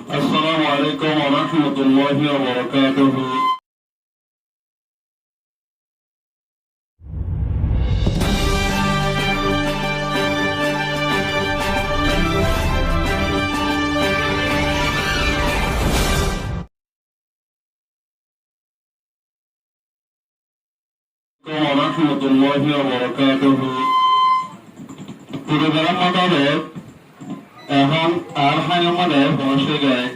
السلام عليكم ورحمة الله وبركاته. ورحمة الله وبركاته. Programme মোতাবেক এখন আর আমাদের পৌঁছে যায়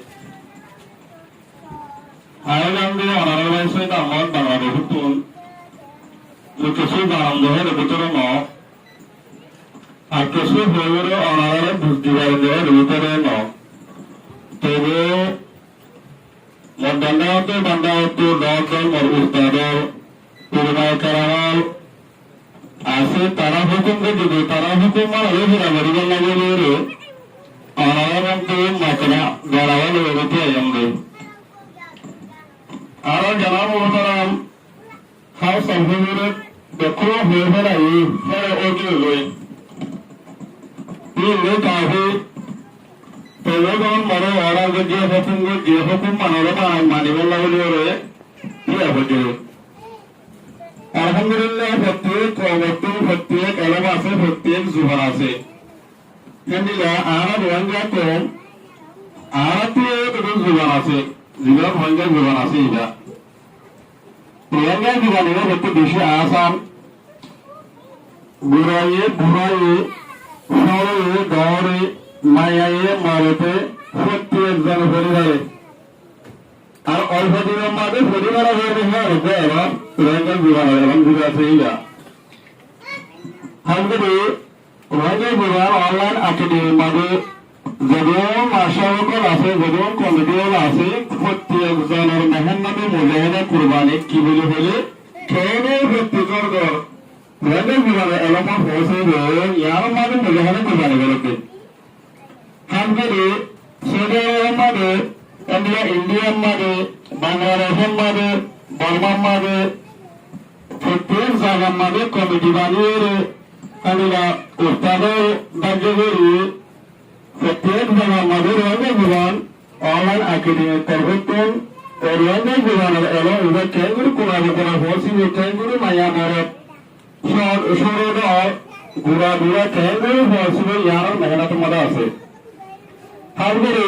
আয়ারল্যান্ডে অনারেবল সৈয়দ আহমদ বাংলাদেশ হুতুন কিছু বারামদহের ভিতরে ন আর কিছু হয়ে অনারেবল বুদ্ধিবাদের ভিতরে ন তবে মধ্যাহ্নতে বান্দাহত দল মর উস্তাদর পুরনায় কারামাল আছে তারা হুকুম দিবে তারা হুকুম মানে বরাবরি লাগে অনারমতে মাকনা গড়াওয়াল হতে আমরে আর জানাব মোহতারাম খাও সভ্যরে দেখো হয়ে বেড়াই পরে ওকে লই এই লোক আহে তেলগন মরে ওরা যে হুকুম মানিব লাগলে রে ইয়া হতে আলহামদুলিল্লাহ প্রত্যেক এলাকা আছে প্রত্যেক জুহার আছে Yandilah Arab wanja kom Arab itu juga nasi juga wanja juga nasi ya. Wanja juga ni betul disi asam burai, sore, dore, maya, marute, setiap zaman hari. Ar all hari ramad hari mana hari hari apa? Wanja juga nasi ya. Hamdani wanja juga online academy made যদিও মাশাআল্লাহ আছে যদিও কমিটিও আছে প্রত্যেক জনের মেহনতে মুজাহিদা কুরবানি কি বলে বলে কেনে প্রত্যেকর ঘর wanja juga এলাকা পৌঁছে ইয়ার মাঝে মুজাহিদা কুরবানি করতে হামদে সৌদি আরব মাঝে ইন্ডিয়া মাঝে বাংলাদেশ মাঝে বর্মা মাঝে প্রত্যেক জায়গার মাঝে কমিটি বানিয়ে আমরা উস্তাদের দায়িত্ব প্রত্যেক জায়গার মাঝে রয়েছে জীবন অনলাইন একাডেমি করবেন রয়েছে জীবনের এলো এবার কেগুলি কোরআন করা হয়েছে কেগুলি মায়া মারত সরদ ঘুরা কেগুলি হয়েছিল ইয়ার মেহনত মধ্যে আছে তারপরে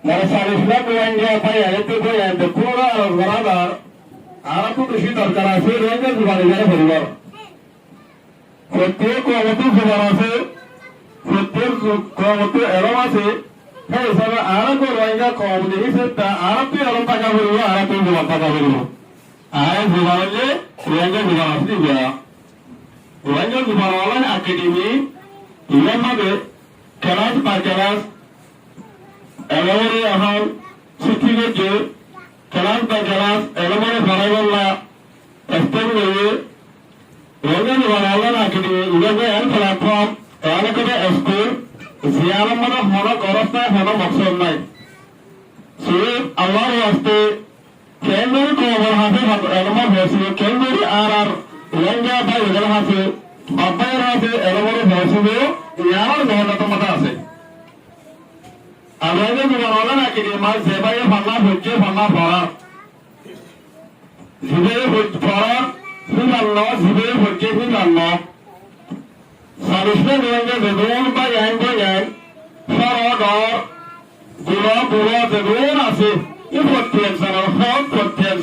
মানে 40 লাখ রোহিঙ্গা ভাই এতে কোনো আলোচনাদার আরো তো বেশি দরকার আছে রোহিঙ্গা জীবনের পরিবার প্রত্যেক কমতে জীবন আছে প্রত্যেক কমতে এরম আছে সেই হিসাবে আরো রোহিঙ্গা কম দেখিছে আরো তুই এরম টাকা ভরিব আরো তুই জীবন টাকা ভরিব আর জীবন হলে রোহিঙ্গা জীবন আছে রোহিঙ্গা জীবন অনলাইন একাডেমি ইভেন ভাবে ক্লাস পার ক্লাস এলোরে এখন শিক্ষি করছে ক্লাস পার ক্লাস এলোরে ফরাইবল্লা এক্সটেন্ড করে রোহিঙ্গা জীবন অনলাইন একাডেমি ইভেন এর প্ল্যাটফর্ম এলাকাতে স্কুল জিয়ার মানে হলো গরজ নাই হলো মকসদ নাই সে আল্লাহর ওয়াস্তে কেন্দ্রীয় খবর হাতে এলমর হয়েছিল কেন্দ্রীয় আর রোহিঙ্গা ভাই এগুলো আছে বাব্বাইয়ের আছে এলমরে হয়েছিল ইয়ার মেহনত মতো আছে আর রোহিঙ্গা জীবন অনলাইন একাডেমি মাঝ যে ভাই ফান্না হচ্ছে ফান্না ফরা জিবে ফরা ফিরান্ন জিবে হচ্ছে ফিরান্ন সালিশে রোহিঙ্গা যেগুন বা ইয়ান সরদ বুড়ো যেগুন আছে এই প্রত্যেক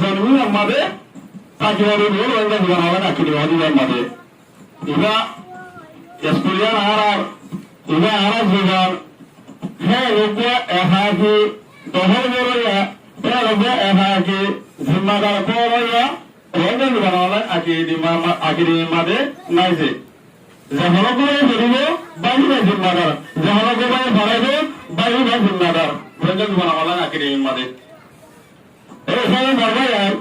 জনের আমাদের তাকিবারি বল রোহিঙ্গা জীবন হবে না কিনে হদিবার মাঝে এবা স্কুলিয়ান আর জীবন হ্যাঁ লোকে এহাকি দহল বড়ইয়া হ্যাঁ লোকে এহাকি জিম্মাদার বড়ইয়া রোহিঙ্গা জীবন হবে আকির মাঝে নাইছে যাহর করে ধরিব বাইরে জিম্মাদার যাহর করে ধরাইব বাইরে জিম্মাদার রোহিঙ্গা জীবন অনলাইন একাডেমির মাঝে এই সময় বলবেন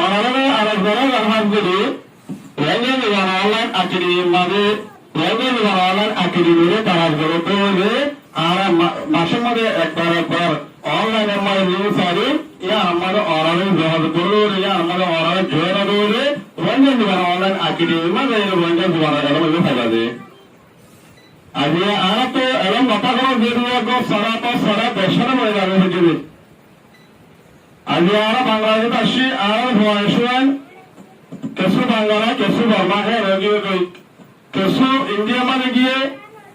অনলাইনে আরেক বড় আলহামদুলি রোহিঙ্গা জীবন অনলাইন একাডেমির মাঝে রোহিঙ্গা জীবন অনলাইন একাডেমিরে তারা গড়তে হবে আর মাসের মধ্যে একবার অনলাইনের মাঝে নিউজ আরে ইয়া আমাদের অনলাইন জহাজ করলে ইয়া আমাদের অনলাইন জোয়ারা দৌড়ে রোহিঙ্গা জীবন অনলাইন একাডেমির মাঝে রোহিঙ্গা জীবন এলাকা ফাইবা দে আজি আনা তো এরম কথা কোনো বেরিয়ে গো সারা তো সারা দেশের মনে যাবে হয়ে আজি আরা বাংলাদেশ আসি আর ভুবনেশ্বর কিছু বাংলা কিছু বর্মা হে রোগী গই কিছু ইন্ডিয়া মানে গিয়ে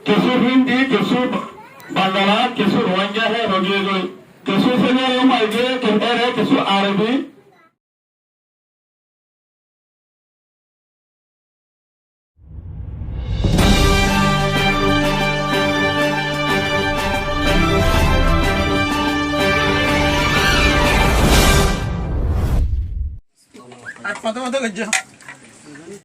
কিছু হিন্দি কিছু বাংলা কিছু রোহিঙ্গা হে রোগী গই কিছু সিনিয়র মাইগে কিছু আরবি Mata-mata kerja.